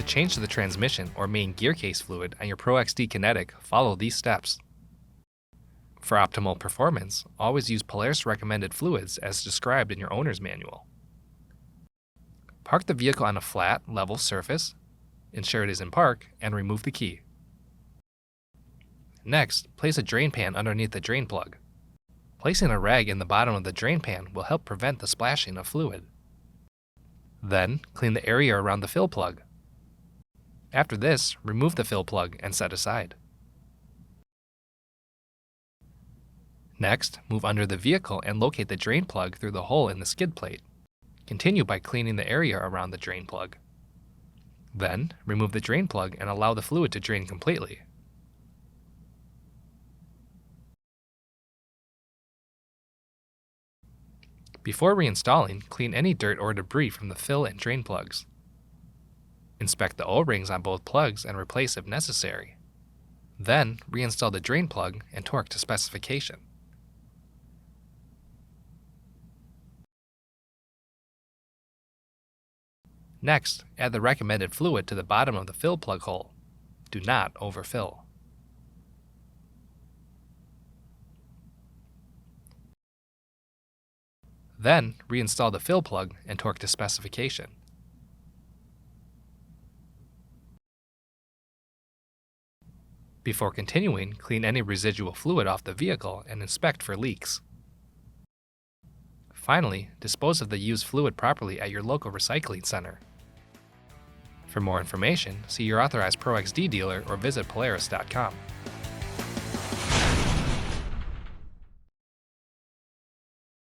change the transmission or main gear case fluid on your Pro XD Kinetic, follow these steps. For optimal performance, always use Polaris recommended fluids as described in your owner's manual. Park the vehicle on a flat, level surface, ensure it is in park, and remove the key. Next, place a drain pan underneath the drain plug. Placing a rag in the bottom of the drain pan will help prevent the splashing of fluid. Then, clean the area around the fill plug. After this, remove the fill plug and set aside. Next, move under the vehicle and locate the drain plug through the hole in the skid plate. Continue by cleaning the area around the drain plug. Then, remove the drain plug and allow the fluid to drain completely. Before reinstalling, clean any dirt or debris from the fill and drain plugs. Inspect the O-rings on both plugs and replace if necessary. Then, reinstall the drain plug and torque to specification. Next, add the recommended fluid to the bottom of the fill plug hole. Do not overfill. Then, reinstall the fill plug and torque to specification. Before continuing, clean any residual fluid off the vehicle and inspect for leaks. Finally, dispose of the used fluid properly at your local recycling center. For more information, see your authorized Pro XD dealer or visit Polaris.com.